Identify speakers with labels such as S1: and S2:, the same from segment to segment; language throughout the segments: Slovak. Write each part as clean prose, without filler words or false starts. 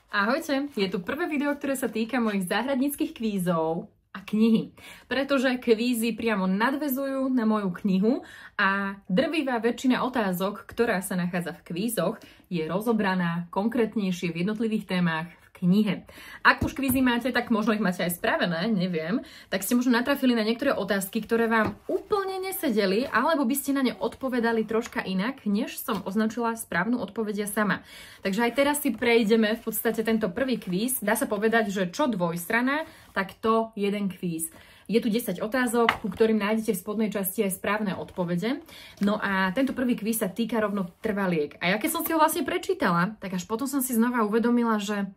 S1: Ahojte, je tu prvé video, ktoré sa týka mojich záhradníckych kvízov a knihy, pretože kvízy priamo nadväzujú na moju knihu a drvivá väčšina otázok, ktorá sa nachádza v kvízoch, je rozobraná konkrétnejšie v jednotlivých témach v knihe. Ak už kvízy máte, tak možno ich máte aj spravené, neviem, tak ste možno natrafili na niektoré otázky, ktoré vám úplne nesedeli, alebo by ste na ne odpovedali troška inak, než som označila správnu odpoveď ja sama. Takže aj teraz si prejdeme v podstate tento prvý kvíz. Dá sa povedať, že čo dvojstrana, tak to jeden kvíz. Je tu 10 otázok, ku ktorým nájdete v spodnej časti aj správne odpovede. No a tento prvý kvíz sa týka rovno trvaliek. A ja keď som si ho vlastne prečítala, tak až potom som si znova uvedomila, že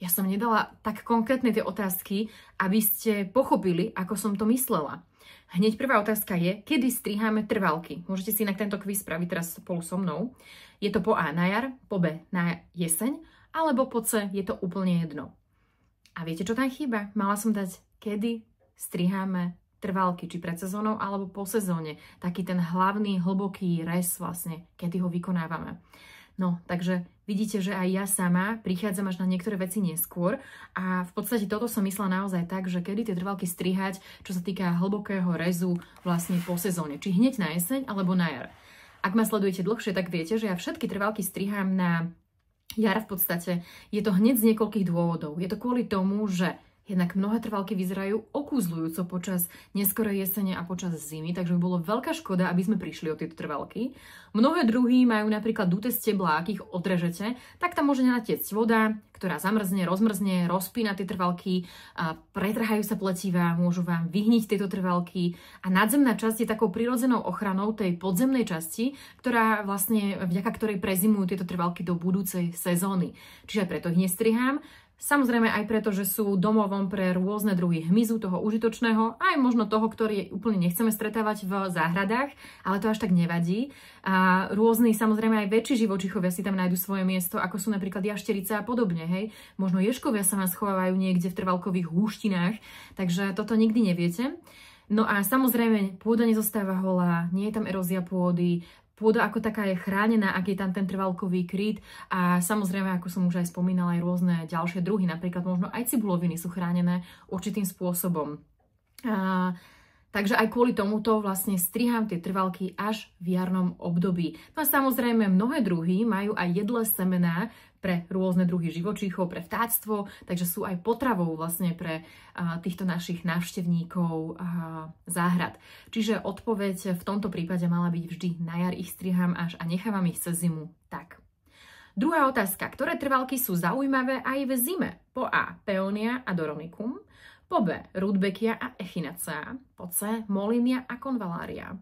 S1: ja som nedala tak konkrétne tie otázky, aby ste pochopili, ako som to myslela. Hneď prvá otázka je, kedy striháme trvalky. Môžete si inak tento kvíz spraviť teraz spolu so mnou. Je to po A na jar, po B na jeseň, alebo po C je to úplne jedno. A viete, čo tam chýba? Mala som dať, kedy striháme trvalky, či pred sezónou, alebo po sezóne. Taký ten hlavný, hlboký rez vlastne, kedy ho vykonávame. No, takže vidíte, že aj ja sama prichádzam až na niektoré veci neskôr a v podstate toto som myslela naozaj tak, že kedy tie trvalky strihať, čo sa týka hlbokého rezu vlastne po sezóne. Či hneď na jeseň, alebo na jar. Ak ma sledujete dlhšie, tak viete, že ja všetky trvalky strihám na jar v podstate. Je to hneď z niekoľkých dôvodov. Je to kvôli tomu, že jednak mnohé trvalky vyzerajú okúzľujúco počas neskorej jesene a počas zimy, takže by bolo veľká škoda, aby sme prišli o tieto trvalky. Mnohé druhy majú napríklad duté steblá, ak ich odrežete, tak tam môže natiecť voda, ktorá zamrzne, rozmrzne, rozpína tie trvalky, pretrhajú sa pletivá, môžu vám vyhniť tieto trvalky a nadzemná časť je takou prirodzenou ochranou tej podzemnej časti, ktorá vlastne, vďaka ktorej prezimujú tieto trvalky do budúcej sezóny. Čiže preto ich nestrihám. Samozrejme aj preto, že sú domovom pre rôzne druhy hmyzu, toho užitočného, aj možno toho, ktorý úplne nechceme stretávať v záhradách, ale to až tak nevadí. A rôzni, samozrejme aj väčší živočichovia si tam nájdu svoje miesto, ako sú napríklad jašterice a podobne, hej. Možno ješkovia sa vám schovávajú niekde v trvalkových húštinách, takže toto nikdy neviete. No a samozrejme, pôda nezostáva holá, nie je tam erózia pôdy, pôda ako taká je chránená, ak je tam ten trvalkový kryt a samozrejme, ako som už aj spomínala, aj rôzne ďalšie druhy, napríklad možno aj cibuloviny sú chránené určitým spôsobom. Takže aj kvôli tomuto vlastne strihám tie trvalky až v jarnom období. No a samozrejme, mnohé druhy majú aj jedlé semená pre rôzne druhy živočíchov, pre vtáctvo, takže sú aj potravou vlastne pre týchto našich návštevníkov záhrad. Čiže odpoveď v tomto prípade mala byť vždy na jar ich strihám až a nechávam ich cez zimu tak. Druhá otázka. Ktoré trvalky sú zaujímavé aj v zime? Po A. Peonia a Doronicum, po B. Rudbeckia a Echinacea, po C. Molinia a Convallaria.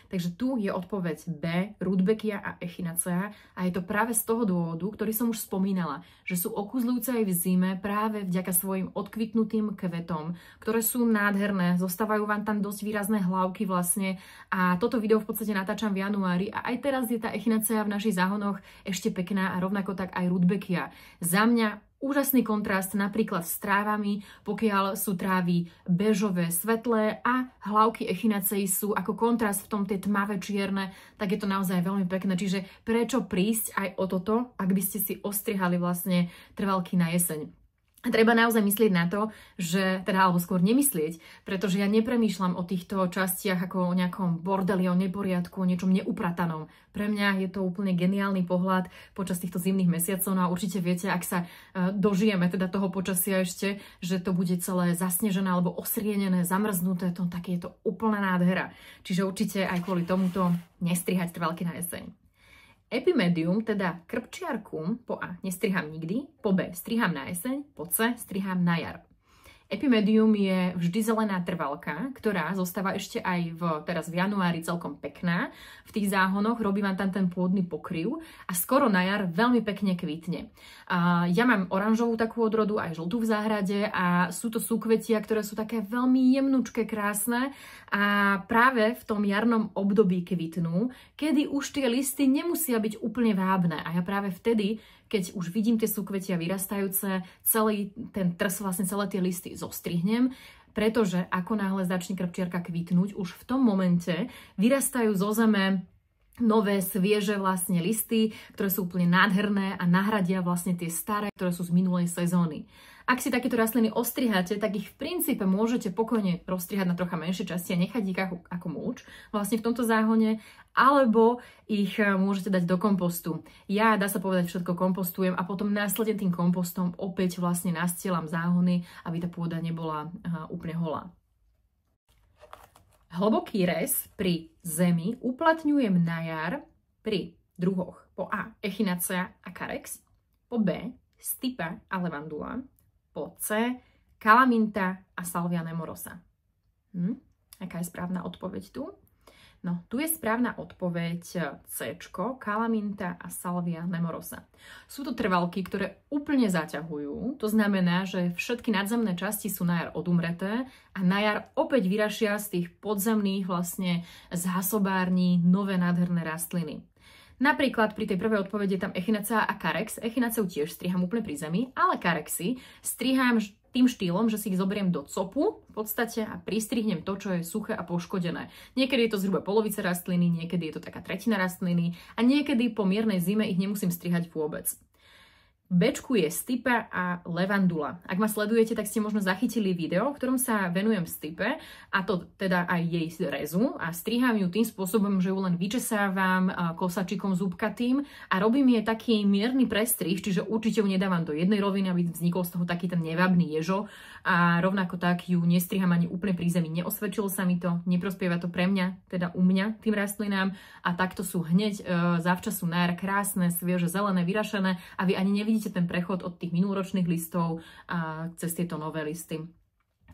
S1: Takže tu je odpoveď B, Rudbeckia a Echinacea a je to práve z toho dôvodu, ktorý som už spomínala, že sú okúzľujúce aj v zime práve vďaka svojim odkvitnutým kvetom, ktoré sú nádherné, zostávajú vám tam dosť výrazné hlavky vlastne a toto video v podstate natáčam v januári a aj teraz je tá Echinacea v našich záhonoch ešte pekná a rovnako tak aj Rudbeckia. Za mňa úžasný kontrast napríklad s trávami, pokiaľ sú trávy bežové, svetlé a hlavky Echinacei sú ako kontrast v tom tie tmavé čierne, tak je to naozaj veľmi pekné. Čiže prečo prísť aj o toto, ak by ste si ostrihali vlastne trvalky na jeseň. A treba naozaj myslieť na to, že, teda alebo skôr nemyslieť, pretože ja nepremýšľam o týchto častiach ako o nejakom bordeli, o neporiadku, o niečom neupratanom. Pre mňa je to úplne geniálny pohľad počas týchto zimných mesiacov, no a určite viete, ak sa dožijeme teda toho počasia ešte, že to bude celé zasnežené alebo osrienené, zamrznuté, to tak je to úplná nádhera. Čiže určite aj kvôli tomuto nestrihať trvalky na jeseň. Epimedium, teda krpčiarku, po A nestriham nikdy, po B striham na jeseň, po C striham na jar. Epimedium je vždy zelená trvalka, ktorá zostáva ešte aj teraz v januári celkom pekná. V tých záhonoch robí vám tam ten pôdny pokryv a skoro na jar veľmi pekne kvitne. Ja mám oranžovú takú odrodu, aj žltú v záhrade a sú to súkvetia, ktoré sú také veľmi jemnučké, krásne a práve v tom jarnom období kvitnú, kedy už tie listy nemusia byť úplne vábne a ja práve vtedy, keď už vidím tie súkvetia vyrastajúce, celý ten trs, vlastne celé tie listy zostrihnem, pretože ako náhle začne krpčiarka kvitnúť, už v tom momente vyrastajú zo zeme nové, svieže vlastne listy, ktoré sú úplne nádherné a nahradia vlastne tie staré, ktoré sú z minulej sezóny. Ak si takéto rastliny ostriháte, tak ich v princípe môžete pokojne rozstrihať na trocha menšie časti a nechať ich ako múč vlastne v tomto záhone, alebo ich môžete dať do kompostu. Ja, dá sa povedať, všetko kompostujem a potom následne tým kompostom opäť vlastne nastielam záhony, aby tá pôda nebola úplne holá. Hlboký rez pri zemi uplatňujem na jar pri druhoch po A. Echinacea a Carex, po B. Stipa a Levandula, po C. Kalaminta a Salvia nemorosa. Aká je správna odpoveď tu? No, tu je správna odpoveď C. Kalaminta a Salvia nemorosa. Sú to trvalky, ktoré úplne zaťahujú. To znamená, že všetky nadzemné časti sú na jar odumreté a na jar opäť vyrašia z tých podzemných vlastne zásobární nové nádherné rastliny. Napríklad pri tej prvej odpovedi je tam Echinacea a Carex. Echinaceu tiež striham úplne pri zemi, ale Carexy striham tým štýlom, že si ich zoberiem do copu v podstate a pristrihnem to, čo je suché a poškodené. Niekedy je to zhruba polovica rastliny, niekedy je to taká tretina rastliny a niekedy po miernej zime ich nemusím strihať vôbec. Bčku je Stipa a Levandula. Ak ma sledujete, tak ste možno zachytili video, v ktorom sa venujem Stipe, a to teda aj jej rezu, a striham ju tým spôsobom, že ju len vyčesávam kosačikom zúbkatým a robím jej taký mierny prestrih, čiže určite ju nedávam do jednej roviny, aby vznikol z toho taký ten nevábny ježo, a rovnako tak ju nestriham ani úplne pri zemi. Neosvedčilo sa mi to, neprospieva to pre mňa, teda u mňa tým rastlinám, a takto sú hneď zavčasu na jar krásne, svieže, zelené, vyrašené a vy ani nevidíte ten prechod od tých minuloročných listov a cez tieto nové listy.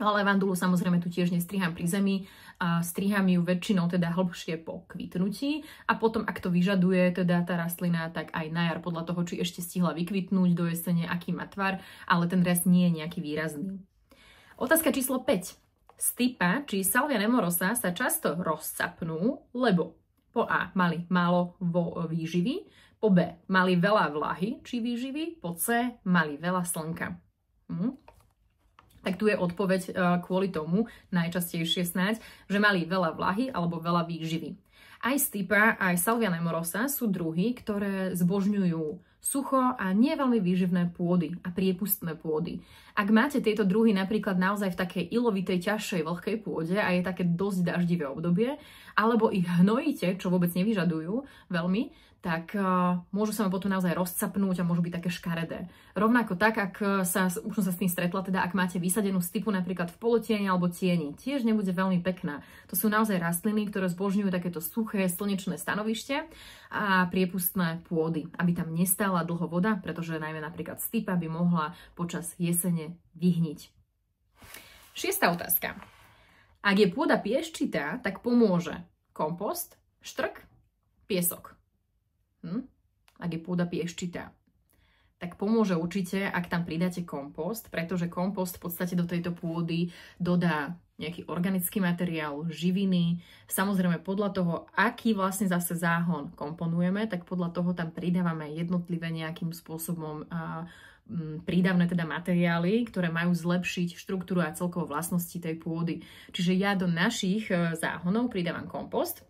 S1: Ale levandulu samozrejme tu tiež nestriham pri zemi, a striham ju väčšinou teda hlbšie po kvitnutí a potom, ak to vyžaduje teda tá rastlina, tak aj na jar podľa toho, či ešte stihla vykvitnúť do jesene, aký má tvar, ale ten rez nie je nejaký výrazný. Otázka číslo 5. Stipa či Salvia nemorosa sa často rozcapnú, lebo po A mali málo výživy, po B mali veľa vlahy či výživy, po C mali veľa slnka. Tak tu je odpoveď kvôli tomu, najčastejšie snáď, že mali veľa vlahy alebo veľa výživy. Aj Stipa, aj Salvia nemorosa sú druhy, ktoré zbožňujú sucho a nie veľmi výživné pôdy a priepustné pôdy. Ak máte tieto druhy napríklad naozaj v takej ilovitej, ťažšej, vlhkej pôde a je také dosť daždivé obdobie, alebo ich hnojíte, čo vôbec nevyžadujú veľmi, tak môžu sa vám potom naozaj rozcapnúť a môžu byť také škaredé. Rovnako tak, už som sa s tým stretla, teda ak máte vysadenú Stipu napríklad v polotieni alebo tieni, tiež nebude veľmi pekná. To sú naozaj rastliny, ktoré zbožňujú takéto suché, slnečné stanovište a priepustné pôdy, aby tam nestála dlho voda, pretože najmä napríklad Stipa by mohla počas jesene vyhniť. 6. otázka. Ak je pôda pieščitá, tak pomôže kompost, štrk, piesok. Ak je pôda pieščitá, tak pomôže určite, ak tam pridáte kompost, pretože kompost v podstate do tejto pôdy dodá nejaký organický materiál, živiny. Samozrejme podľa toho, aký vlastne zase záhon komponujeme, tak podľa toho tam pridávame jednotlivé nejakým spôsobom prídavné teda materiály, ktoré majú zlepšiť štruktúru a celkovo vlastnosti tej pôdy. Čiže ja do našich záhonov pridávam kompost,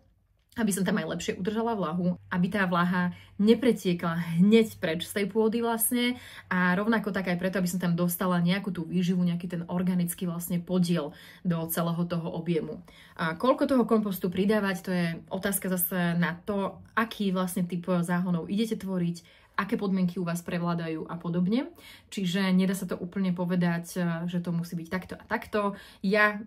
S1: aby som tam aj lepšie udržala vlahu, aby tá vlaha nepretiekla hneď preč z tej pôdy vlastne a rovnako tak aj preto, aby som tam dostala nejakú tú výživu, nejaký ten organický vlastne podiel do celého toho objemu. A koľko toho kompostu pridávať, to je otázka zase na to, aký vlastne typ záhonov idete tvoriť, aké podmienky u vás prevládajú a podobne. Čiže nedá sa to úplne povedať, že to musí byť takto a takto. Ja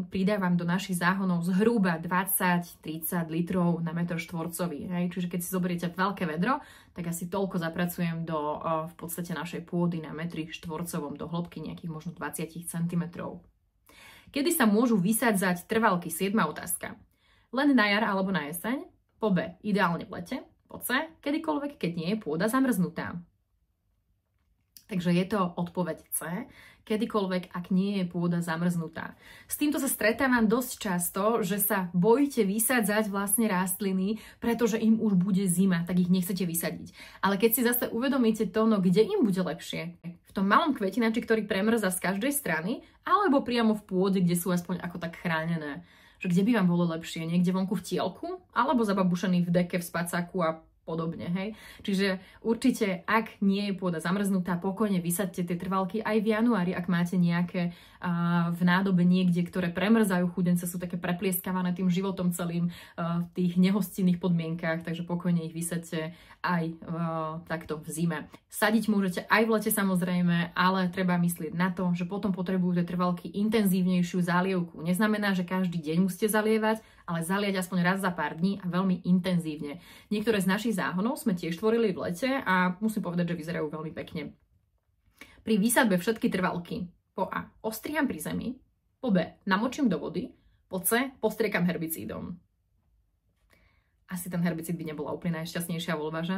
S1: pridávam do našich záhonov zhruba 20-30 litrov na metr štvorcový. Hej? Čiže keď si zoberiete veľké vedro, tak asi toľko zapracujem do v podstate našej pôdy na metri štvorcovom do hĺbky nejakých možno 20 cm. Kedy sa môžu vysádzať trvalky? 7. otázka. Len na jar alebo na jeseň? Po B. Ideálne v lete. Po C, kedykoľvek, keď nie je pôda zamrznutá. Takže je to odpoveď C, kedykoľvek, ak nie je pôda zamrznutá. S týmto sa stretávam dosť často, že sa bojíte vysádzať vlastne rastliny, pretože im už bude zima, tak ich nechcete vysadiť. Ale keď si zase uvedomíte to, no kde im bude lepšie? V tom malom kvetinači, ktorý premrza z každej strany, alebo priamo v pôde, kde sú aspoň ako tak chránené. že kde by vám bolo lepšie, niekde vonku v tielku, alebo zababušený v deke, v spacáku a podobne, hej. Čiže určite, ak nie je pôda zamrznutá, pokojne vysaďte tie trvalky aj v januári, ak máte nejaké v nádobe niekde, ktoré premrzajú, chudence sú také preplieskavané tým životom celým v tých nehostinných podmienkách, takže pokojne ich vysaďte aj takto v zime. Sadiť môžete aj v lete samozrejme, ale treba myslieť na to, že potom potrebujú tie trvalky intenzívnejšiu zálievku. Neznamená, že každý deň musíte zalievať, ale zaliať aspoň raz za pár dní a veľmi intenzívne. Niektoré z našich záhonov sme tiež tvorili v lete a musím povedať, že vyzerajú veľmi pekne. Pri výsadbe všetky trvalky po A ostriham pri zemi, po B namočím do vody, po C postriekam herbicídom. Asi ten herbicíd by nebola úplne najšťastnejšia voľba, že?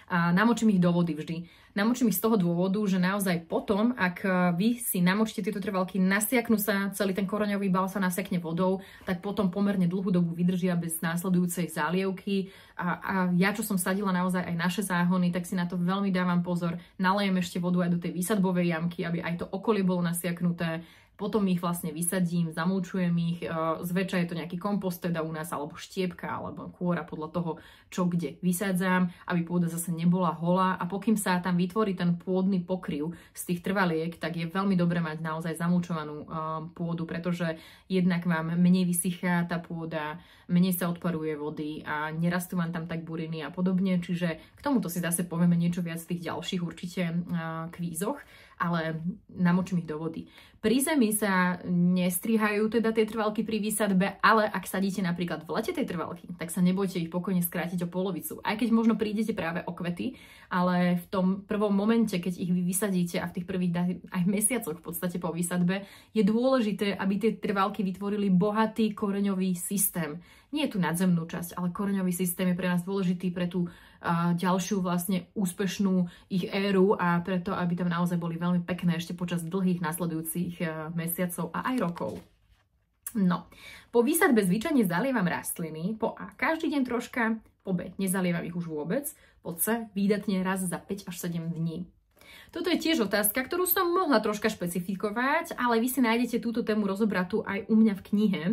S1: A namočím ich do vody vždy. Namočím ich z toho dôvodu, že naozaj potom, ak vy si namočíte tieto trvalky, nasiaknú sa, celý ten koreňový bal sa nasiakne vodou, tak potom pomerne dlhú dobu vydržia bez následujúcej zálievky. A ja, čo som sadila naozaj aj naše záhony, tak si na to veľmi dávam pozor. Nalejem ešte vodu aj do tej výsadbovej jamky, aby aj to okolie bolo nasiaknuté. Potom ich vlastne vysadím, zamulčujem ich, zväčša je to nejaký kompost teda u nás, alebo štiepka, alebo kôra podľa toho, čo kde vysádzam, aby pôda zase nebola holá a pokým sa tam vytvorí ten pôdny pokryv z tých trvaliek, tak je veľmi dobré mať naozaj zamulčovanú pôdu, pretože jednak vám menej vysychá tá pôda, menej sa odparuje vody a nerastú vám tam tak buriny a podobne, čiže k tomuto si zase povieme niečo viac v tých ďalších určite kvízoch, ale namočím ich do vody. Pri zemi sa nestrihajú teda tie trvalky pri výsadbe, ale ak sadíte napríklad v lete tej trvalky, tak sa nebojte ich pokojne skrátiť o polovicu. Aj keď možno prídete práve o kvety, ale v tom prvom momente, keď ich vy vysadíte a v tých prvých aj mesiacoch v podstate po výsadbe, je dôležité, aby tie trvalky vytvorili bohatý koreňový systém. Nie je tu nadzemnú časť, ale koreňový systém je pre nás dôležitý pre tú ďalšiu vlastne úspešnú ich éru a preto, aby tam naozaj boli veľmi pekné ešte počas dlhých nasledujúcich mesiacov a aj rokov. No, po výsadbe zvyčajne zalievam rastliny, po A každý deň troška, po B nezalievam ich už vôbec, po C výdatne raz za 5 až 7 dní. Toto je tiež otázka, ktorú som mohla troška špecifikovať, ale vy si nájdete túto tému rozobratú aj u mňa v knihe.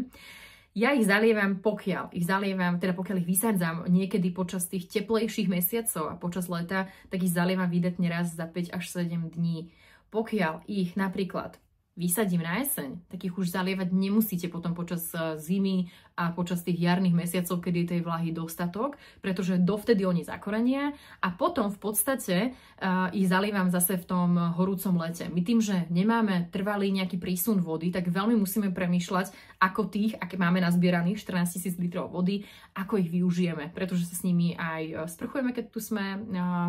S1: Ja ich zalievam, pokiaľ ich vysádzam niekedy počas tých teplejších mesiacov a počas leta, tak ich zalievam výdatne raz za 5 až 7 dní. Pokiaľ ich napríklad vysadím na jeseň, tak ich už zalievať nemusíte potom počas zimy a počas tých jarných mesiacov, kedy je tej vlahy dostatok, pretože dovtedy oni zakorenia a potom v podstate ich zalievam zase v tom horúcom lete. My tým, že nemáme trvalý nejaký prísun vody, tak veľmi musíme premýšľať, ako tých, aké máme nazbieraných 14 000 litrov vody, ako ich využijeme, pretože sa s nimi aj sprchujeme, keď tu sme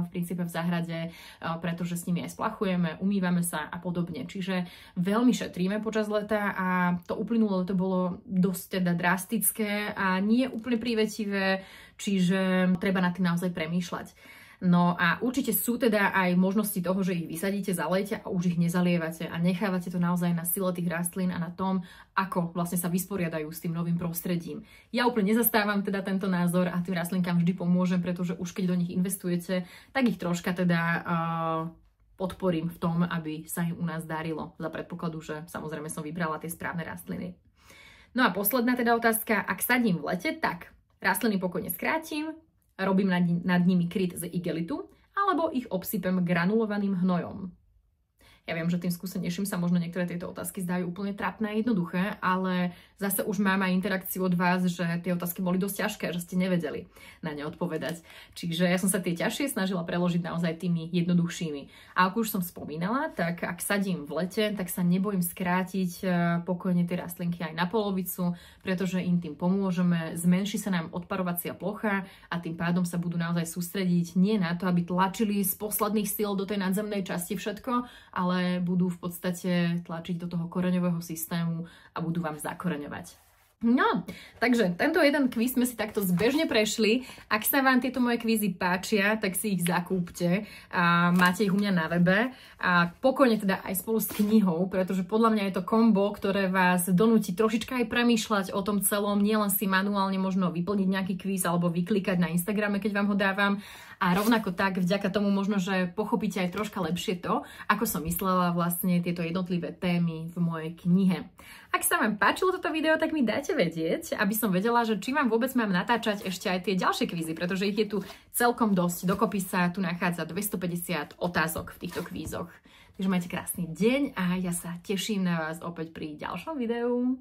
S1: v princípe v záhrade, pretože s nimi aj splachujeme, umývame sa a podobne. Čiže veľmi šetríme počas leta a to uplynulé leto bolo dosť teda drastické a nie úplne prívetivé, čiže treba nad tým naozaj premýšľať. No a určite sú teda aj možnosti toho, že ich vysadíte, zalejete a už ich nezalievate a nechávate to naozaj na sile tých rastlín a na tom, ako vlastne sa vysporiadajú s tým novým prostredím. Ja úplne nezastávam teda tento názor a tým rastlinkám vždy pomôžem, pretože už keď do nich investujete, tak ich troška teda podporím v tom, aby sa im u nás darilo. Za predpokladu, že samozrejme som vybrala tie správne rastliny. No a posledná teda otázka, ak sadím v lete, tak rastliny pokojne skrátim, robím nad nimi kryt z igelitu, alebo ich obsypem granulovaným hnojom. Ja viem, že tým skúsenejším sa možno niektoré tieto otázky zdajú úplne trápne a jednoduché, ale zase už mám aj interakciu od vás, že tie otázky boli dosť ťažké, že ste nevedeli na ne odpovedať. Čiže ja som sa tie ťažšie snažila preložiť naozaj tými jednoduchšími. A ako už som spomínala, tak ak sadím v lete, tak sa nebojím skrátiť pokojne tie rastlinky aj na polovicu, pretože im tým pomôžeme, zmenší sa nám odparovacia plocha a tým pádom sa budú naozaj sústrediť nie na to, aby tlačili z posledných síl do tej nadzemnej časti všetko, ale budú v podstate tlačiť do toho koreňového systému a budú vám zakoreňovať. No, takže tento jeden kvíz sme si takto zbežne prešli. Ak sa vám tieto moje kvízy páčia, tak si ich zakúpte. A máte ich u mňa na webe. A pokojne teda aj spolu s knihou, pretože podľa mňa je to kombo, ktoré vás donúti trošička aj premýšľať o tom celom, nielen si manuálne možno vyplniť nejaký kvíz alebo vyklikať na Instagrame, keď vám ho dávam, a rovnako tak vďaka tomu možno, že pochopíte aj troška lepšie to, ako som myslela vlastne tieto jednotlivé témy v mojej knihe. Ak sa vám páčilo toto video, tak mi dajte vedieť, aby som vedela, že či vám vôbec mám natáčať ešte aj tie ďalšie kvízy, pretože ich je tu celkom dosť. Dokopy sa tu nachádza 250 otázok v týchto kvízoch. Takže majte krásny deň a ja sa teším na vás opäť pri ďalšom videu.